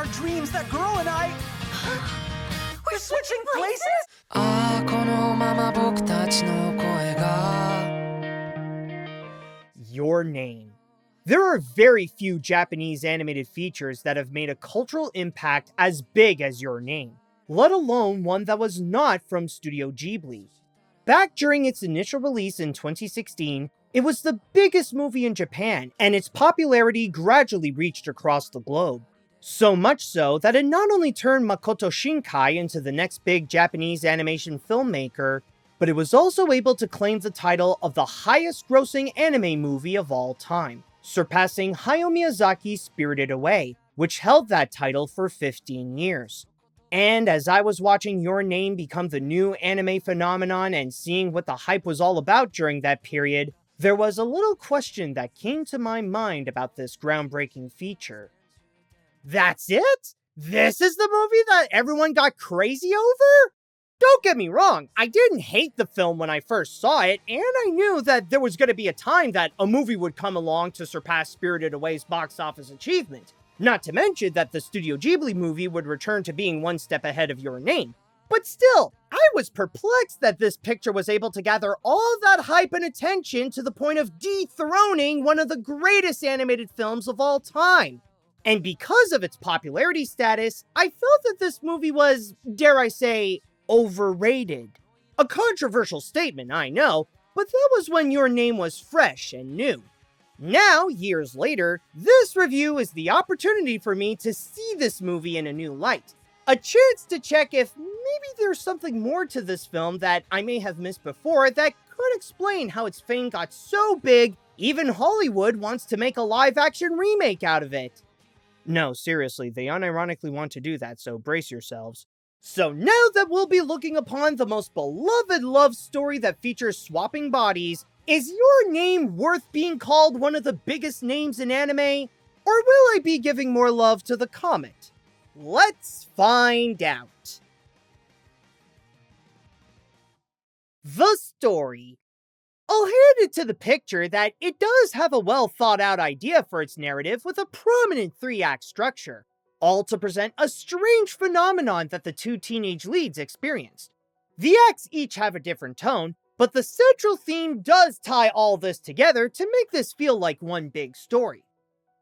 our dreams, that girl and I... We're switching places? ああこのまま僕たちの声が Your name. There are very few Japanese animated features that have made a cultural impact as big as Your Name, let alone one that was not from Studio Ghibli. Back during its initial release in 2016, it was the biggest movie in Japan, and its popularity gradually reached across the globe. So much so that it not only turned Makoto Shinkai into the next big Japanese animation filmmaker, but it was also able to claim the title of the highest-grossing anime movie of all time, surpassing Hayao Miyazaki's Spirited Away, which held that title for 15 years. And as I was watching Your Name become the new anime phenomenon and seeing what the hype was all about during that period, there was a little question that came to my mind about this groundbreaking feature. That's it? This is the movie that everyone got crazy over? Don't get me wrong, I didn't hate the film when I first saw it, and I knew that there was going to be a time that a movie would come along to surpass Spirited Away's box office achievement. Not to mention that the Studio Ghibli movie would return to being one step ahead of Your Name. But still, I was perplexed that this picture was able to gather all that hype and attention to the point of dethroning one of the greatest animated films of all time. And because of its popularity status, I felt that this movie was, dare I say, overrated. A controversial statement, I know, but that was when Your Name was fresh and new. Now, years later, this review is the opportunity for me to see this movie in a new light. A chance to check if maybe there's something more to this film that I may have missed before that could explain how its fame got so big, even Hollywood wants to make a live-action remake out of it. No, seriously, they unironically want to do that, so brace yourselves. So now that we'll be looking upon the most beloved love story that features swapping bodies, is Your Name worth being called one of the biggest names in anime? Or will I be giving more love to the comet? Let's find out. The story. I'll hand it to the picture that it does have a well thought out idea for its narrative with a prominent 3-act structure, all to present a strange phenomenon that the two teenage leads experienced. The acts each have a different tone, but the central theme does tie all this together to make this feel like one big story.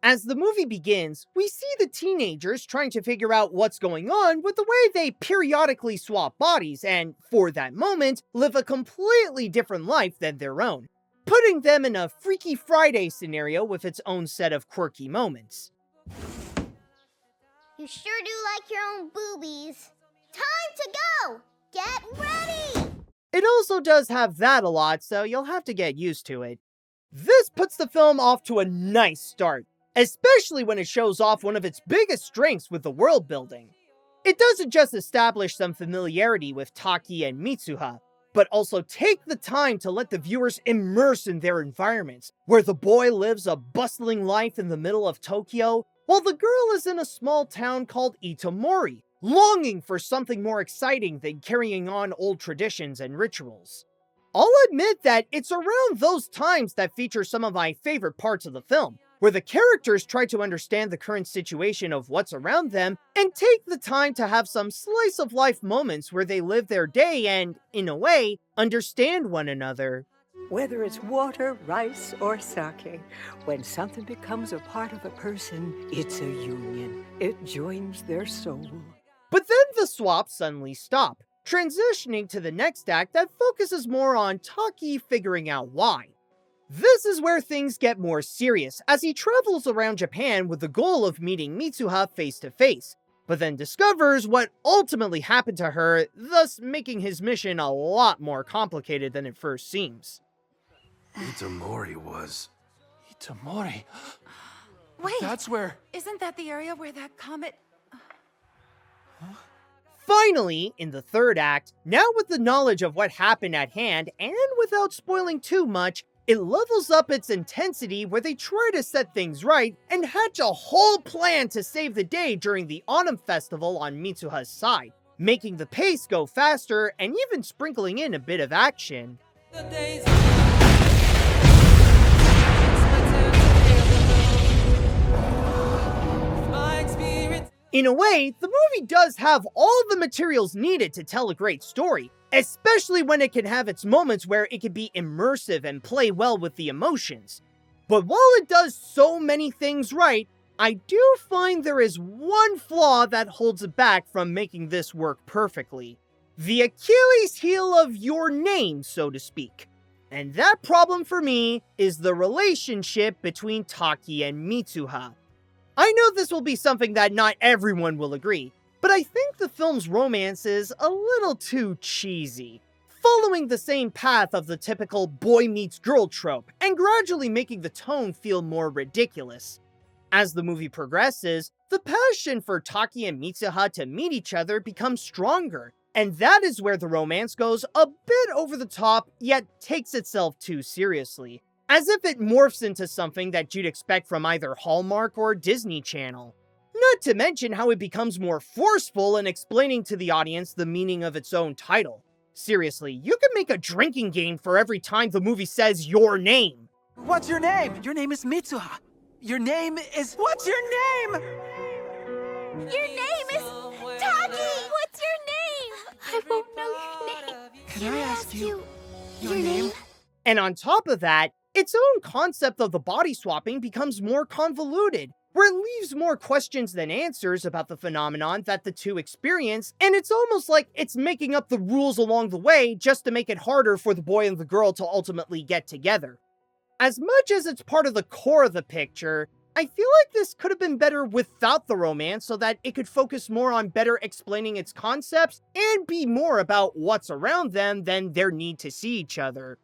As the movie begins, we see the teenagers trying to figure out what's going on with the way they periodically swap bodies and, for that moment, live a completely different life than their own, putting them in a Freaky Friday scenario with its own set of quirky moments. You sure do like your own boobies. Time to go! Get ready! It also does have that a lot, so you'll have to get used to it. This puts the film off to a nice start, especially when it shows off one of its biggest strengths with the world building. It doesn't just establish some familiarity with Taki and Mitsuha, but also take the time to let the viewers immerse in their environments, where the boy lives a bustling life in the middle of Tokyo, while the girl is in a small town called Itomori, longing for something more exciting than carrying on old traditions and rituals. I'll admit that it's around those times that feature some of my favorite parts of the film, where the characters try to understand the current situation of what's around them and take the time to have some slice-of-life moments where they live their day and, in a way, understand one another. Whether it's water, rice, or sake, when something becomes a part of a person, it's a union. It joins their soul. But then the swaps suddenly stop, transitioning to the next act that focuses more on Taki figuring out why. This is where things get more serious, as he travels around Japan with the goal of meeting Mitsuha face to face, but then discovers what ultimately happened to her, thus making his mission a lot more complicated than it first seems. Itomori was... Itomori. Wait, That's where... isn't that the area where that comet... Finally, in the third act, now with the knowledge of what happened at hand, and without spoiling too much, it levels up its intensity where they try to set things right and hatch a whole plan to save the day during the Autumn Festival on Mitsuha's side, making the pace go faster and even sprinkling in a bit of action. In a way, the movie does have all the materials needed to tell a great story, especially when it can have its moments where it can be immersive and play well with the emotions. But while it does so many things right, I do find there is one flaw that holds it back from making this work perfectly. The Achilles heel of your name, so to speak. And that problem for me is the relationship between Taki and Mitsuha. I know this will be something that not everyone will agree, but I think the film's romance is a little too cheesy, following the same path of the typical boy meets girl trope, and gradually making the tone feel more ridiculous. As the movie progresses, the passion for Taki and Mitsuha to meet each other becomes stronger, and that is where the romance goes a bit over the top, yet takes itself too seriously, as if it morphs into something that you'd expect from either Hallmark or Disney Channel. Not to mention how it becomes more forceful in explaining to the audience the meaning of its own title. Seriously, you can make a drinking game for every time the movie says your name. What's your name? Your name is Mitsuha. Your name is... What's your name? Your name is Taki! What's your name? I won't know your name. Can I ask you your name? And on top of that, its own concept of the body swapping becomes more convoluted, where it leaves more questions than answers about the phenomenon that the two experience, and it's almost like it's making up the rules along the way just to make it harder for the boy and the girl to ultimately get together. As much as it's part of the core of the picture, I feel like this could have been better without the romance so that it could focus more on better explaining its concepts and be more about what's around them than their need to see each other.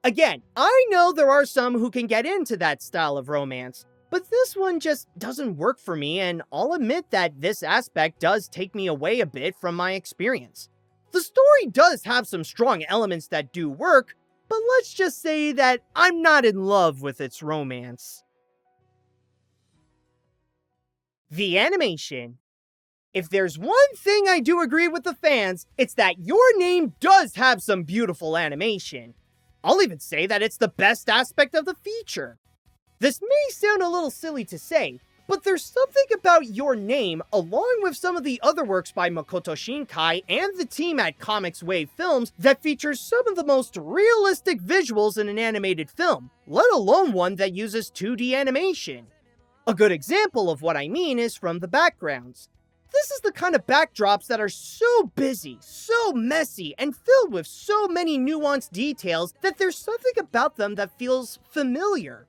Again, I know there are some who can get into that style of romance, but this one just doesn't work for me, and I'll admit that this aspect does take me away a bit from my experience. The story does have some strong elements that do work, but let's just say that I'm not in love with its romance. The animation. If there's one thing I do agree with the fans, it's that Your Name does have some beautiful animation. I'll even say that it's the best aspect of the feature. This may sound a little silly to say, but there's something about Your Name, along with some of the other works by Makoto Shinkai and the team at Comics Wave Films, that features some of the most realistic visuals in an animated film, let alone one that uses 2D animation. A good example of what I mean is from the backgrounds. This is the kind of backdrops that are so busy, so messy, and filled with so many nuanced details that there's something about them that feels familiar.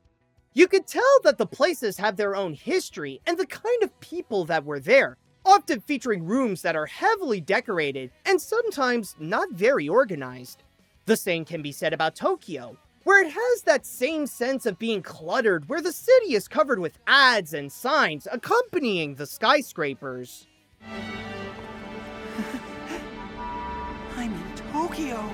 You could tell that the places have their own history and the kind of people that were there, often featuring rooms that are heavily decorated and sometimes not very organized. The same can be said about Tokyo, where it has that same sense of being cluttered, where the city is covered with ads and signs accompanying the skyscrapers. I'm in Tokyo.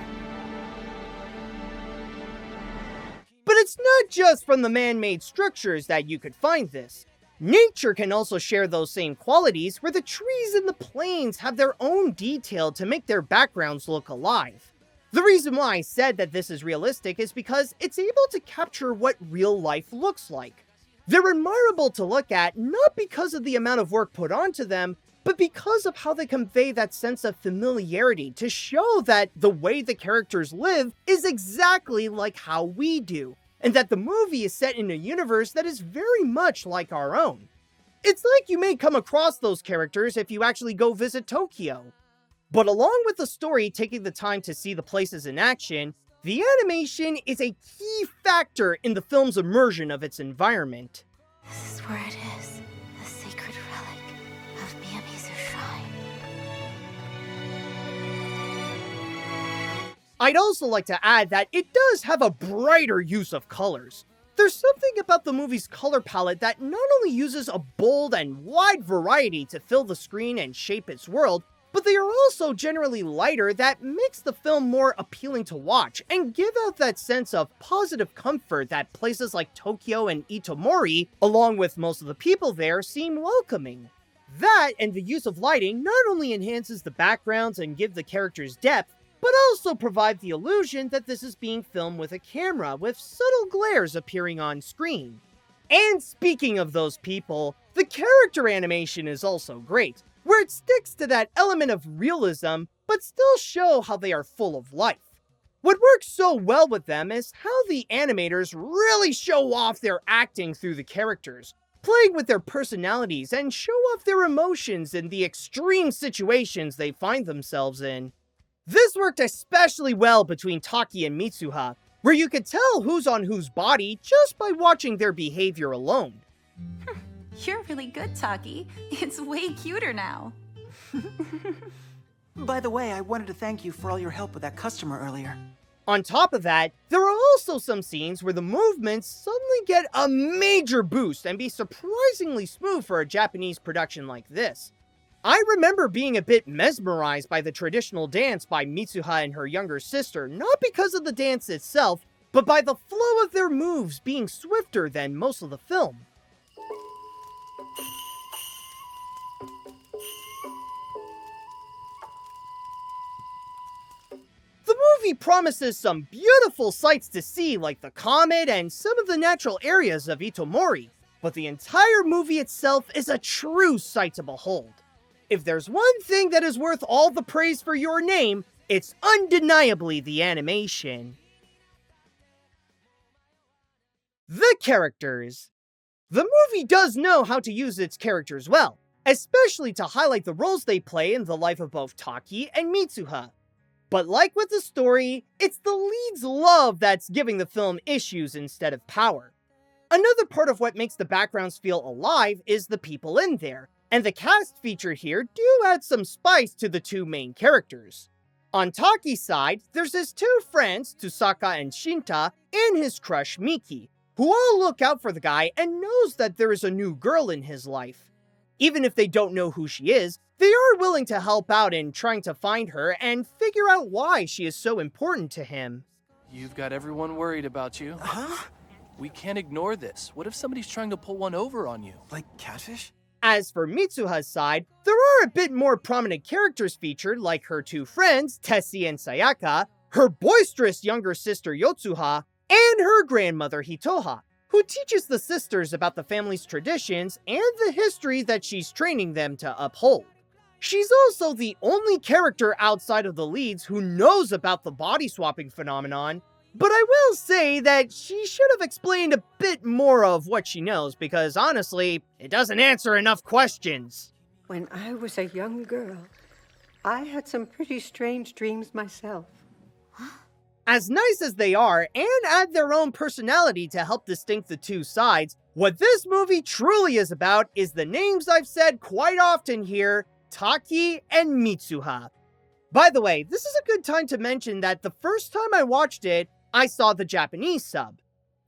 But it's not just from the man-made structures that you could find this. Nature can also share those same qualities, where the trees and the plains have their own detail to make their backgrounds look alive. The reason why I said that this is realistic is because it's able to capture what real life looks like. They're admirable to look at, not because of the amount of work put onto them, but because of how they convey that sense of familiarity to show that the way the characters live is exactly like how we do, and that the movie is set in a universe that is very much like our own. It's like you may come across those characters if you actually go visit Tokyo. But along with the story taking the time to see the places in action, the animation is a key factor in the film's immersion of its environment. This is where it is, the sacred relic of Miyamizu Shrine. I'd also like to add that it does have a brighter use of colors. There's something about the movie's color palette that not only uses a bold and wide variety to fill the screen and shape its world, but they are also generally lighter that makes the film more appealing to watch and give out that sense of positive comfort that places like Tokyo and Itomori, along with most of the people there, seem welcoming. That and the use of lighting not only enhances the backgrounds and give the characters depth, but also provide the illusion that this is being filmed with a camera with subtle glares appearing on screen. And speaking of those people, The character animation is also great, where it sticks to that element of realism, but still show how they are full of life. What works so well with them is how the animators really show off their acting through the characters, playing with their personalities and show off their emotions in the extreme situations they find themselves in. This worked especially well between Taki and Mitsuha, where you could tell who's on whose body just by watching their behavior alone. You're really good, Taki. It's way cuter now. By the way, I wanted to thank you for all your help with that customer earlier. On top of that, there are also some scenes where the movements suddenly get a major boost and be surprisingly smooth for a Japanese production like this. I remember being a bit mesmerized by the traditional dance by Mitsuha and her younger sister, not because of the dance itself, but by the flow of their moves being swifter than most of the film. The movie promises some beautiful sights to see, like the comet and some of the natural areas of Itomori, but the entire movie itself is a true sight to behold. If there's one thing that is worth all the praise for Your Name, it's undeniably the animation. The characters. The movie does know how to use its characters well, especially to highlight the roles they play in the life of both Taki and Mitsuha. But like with the story, it's the lead's love that's giving the film issues instead of power. Another part of what makes the backgrounds feel alive is the people in there, and the cast featured here do add some spice to the two main characters. On Taki's side, there's his two friends, Tusaka and Shinta, and his crush Miki, who all look out for the guy and knows that there is a new girl in his life. Even if they don't know who she is, they are willing to help out in trying to find her and figure out why she is so important to him. You've got everyone worried about you. Huh? We can't ignore this. What if somebody's trying to pull one over on you? Like catfish? As for Mitsuha's side, there are a bit more prominent characters featured, like her two friends, Tessie and Sayaka, her boisterous younger sister Yotsuha, and her grandmother Hitoha, who teaches the sisters about the family's traditions and the history that she's training them to uphold. She's also the only character outside of the leads who knows about the body swapping phenomenon, but I will say that she should have explained a bit more of what she knows, because honestly, it doesn't answer enough questions. When I was a young girl, I had some pretty strange dreams myself. As nice as they are, and add their own personality to help distinct the two sides, what this movie truly is about is the names I've said quite often here, Taki and Mitsuha. By the way, this is a good time to mention that the first time I watched it, I saw the Japanese sub.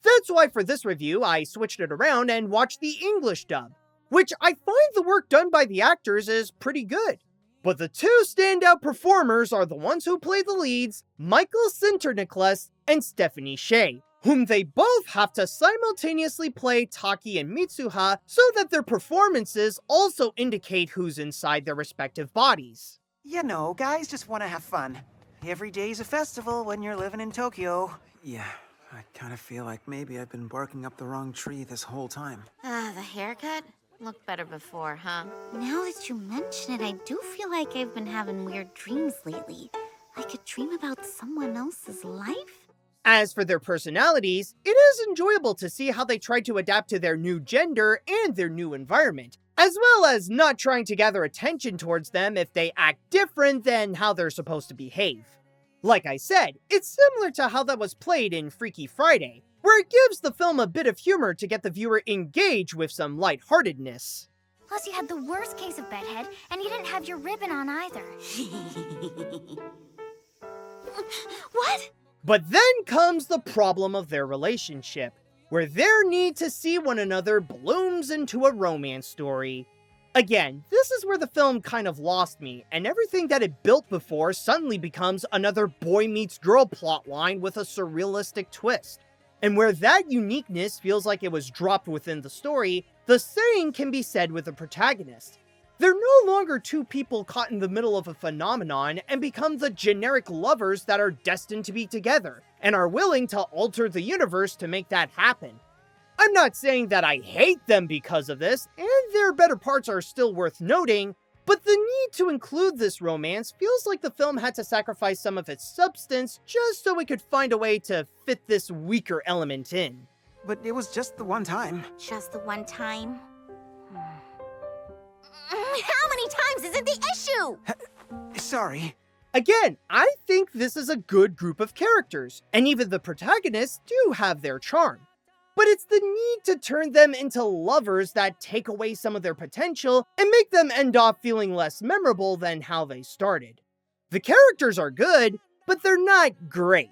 That's why for this review, I switched it around and watched the English dub, which I find the work done by the actors is pretty good. But the two standout performers are the ones who play the leads, Michael Sinterniklaas and Stephanie Sheh, whom they both have to simultaneously play Taki and Mitsuha so that their performances also indicate who's inside their respective bodies. You know, guys just want to have fun. Every day's a festival when you're living in Tokyo. Yeah, I kind of feel like maybe I've been barking up the wrong tree this whole time. The haircut? Looked better before, huh? Now that you mention it, I do feel like I've been having weird dreams lately. I could dream about someone else's life. As for their personalities, it is enjoyable to see how they try to adapt to their new gender and their new environment, as well as not trying to gather attention towards them if they act different than how they're supposed to behave. Like I said, it's similar to how that was played in Freaky Friday, where it gives the film a bit of humor to get the viewer engaged with some lightheartedness. Plus, you had the worst case of bedhead, and you didn't have your ribbon on either. What? But then comes the problem of their relationship, where their need to see one another blooms into a romance story. Again, this is where the film kind of lost me, and everything that it built before suddenly becomes another boy meets girl plotline with a surrealistic twist. And where that uniqueness feels like it was dropped within the story, the same can be said with the protagonist. They're no longer two people caught in the middle of a phenomenon and become the generic lovers that are destined to be together, and are willing to alter the universe to make that happen. I'm not saying that I hate them because of this, and there their better parts are still worth noting, but the need to include this romance feels like the film had to sacrifice some of its substance just so it could find a way to fit this weaker element in. But it was just the one time. Just the one time? How many times is it the issue? Sorry. Again, I think this is a good group of characters, and even the protagonists do have their charm. But it's the need to turn them into lovers that take away some of their potential and make them end up feeling less memorable than how they started. The characters are good, but they're not great.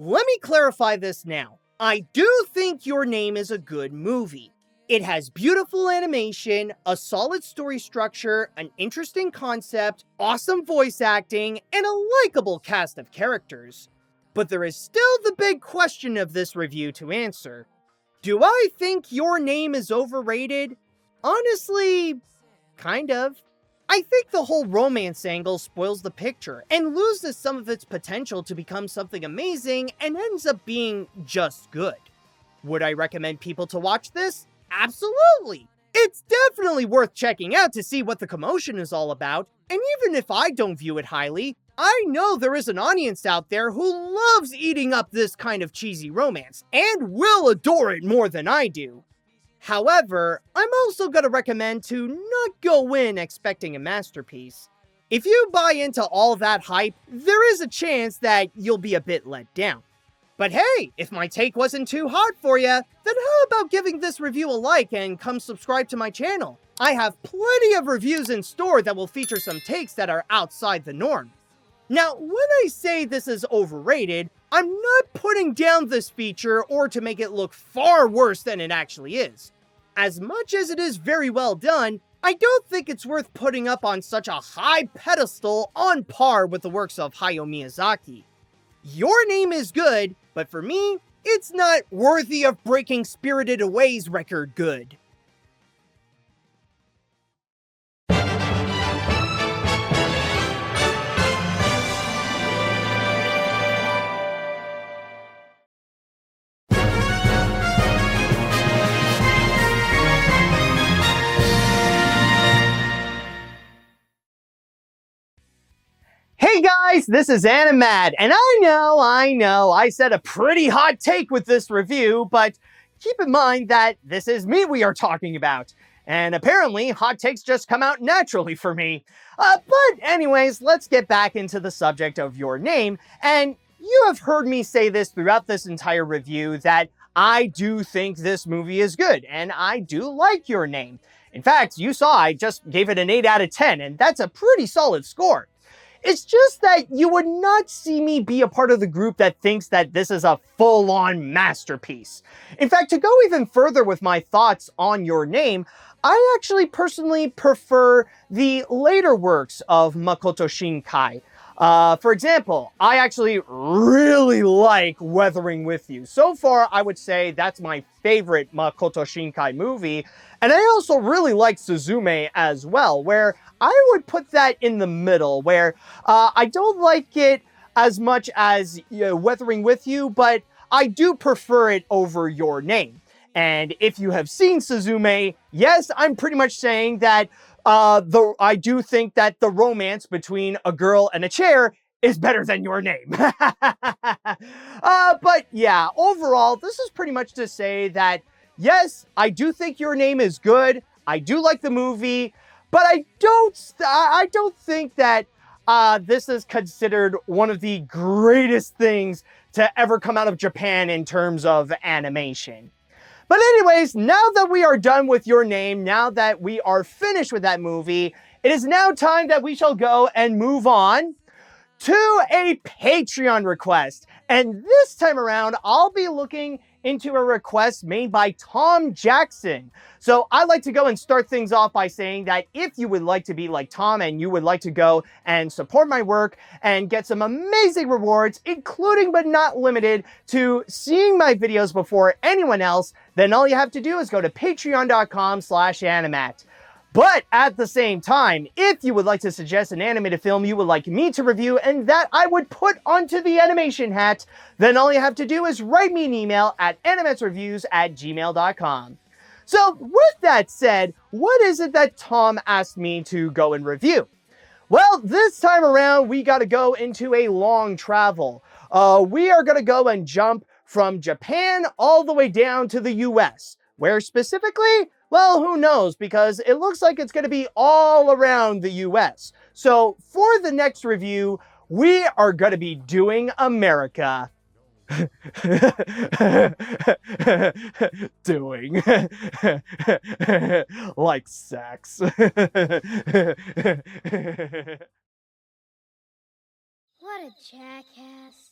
Let me clarify this now. I do think Your Name is a good movie. It has beautiful animation, a solid story structure, an interesting concept, awesome voice acting, and a likable cast of characters. But there is still the big question of this review to answer. Do I think Your Name is overrated? Honestly, kind of. I think the whole romance angle spoils the picture and loses some of its potential to become something amazing and ends up being just good. Would I recommend people to watch this? Absolutely! It's definitely worth checking out to see what the commotion is all about, and even if I don't view it highly, I know there is an audience out there who loves eating up this kind of cheesy romance, and will adore it more than I do. However, I'm also going to recommend to not go in expecting a masterpiece. If you buy into all that hype, there is a chance that you'll be a bit let down. But hey, if my take wasn't too hot for you, then how about giving this review a like and come subscribe to my channel? I have plenty of reviews in store that will feature some takes that are outside the norm. Now, when I say this is overrated, I'm not putting down this feature or to make it look far worse than it actually is. As much as it is very well done, I don't think it's worth putting up on such a high pedestal on par with the works of Hayao Miyazaki. Your Name is good, but for me, it's not worthy of breaking Spirited Away's record good. Hey guys, this is Animad, and I know, I said a pretty hot take with this review, but keep in mind that this is me we are talking about, and apparently hot takes just come out naturally for me. But anyways, let's get back into the subject of Your Name, and you have heard me say this throughout this entire review that I do think this movie is good, and I do like Your Name. In fact, you saw I just gave it an 8 out of 10, and that's a pretty solid score. It's just that you would not see me be a part of the group that thinks that this is a full-on masterpiece. In fact, to go even further with my thoughts on Your Name, I actually personally prefer the later works of Makoto Shinkai. For example, I actually really like Weathering With You. So far, I would say that's my favorite Makoto Shinkai movie. And I also really like Suzume as well, where I would put that in the middle, where I don't like it as much as Weathering With You, but I do prefer it over Your Name. And if you have seen Suzume, yes, I'm pretty much saying that I do think that the romance between a girl and a chair is better than Your Name. But yeah, overall, this is pretty much to say that, yes, I do think Your Name is good. I do like the movie, but I don't think that this is considered one of the greatest things to ever come out of Japan in terms of animation. But anyways, now that we are done with Your Name, now that we are finished with that movie, it is now time that we shall go and move on to a Patreon request. And this time around, I'll be looking into a request made by Tom Jackson. So I'd like to go and start things off by saying that if you would like to be like Tom and you would like to go and support my work and get some amazing rewards, including but not limited to seeing my videos before anyone else, then all you have to do is go to patreon.com/animat. But at the same time, if you would like to suggest an animated film you would like me to review and that I would put onto the animation hat, then all you have to do is write me an email at animetsreviews@gmail.com. So with that said, what is it that Tom asked me to go and review? Well, this time around, we gotta go into a long travel. We are gonna go and jump from Japan all the way down to the US. Where specifically? Well, who knows, because it looks like it's gonna be all around the US. So for the next review, we are gonna be doing America. Doing like sex. What a jackass.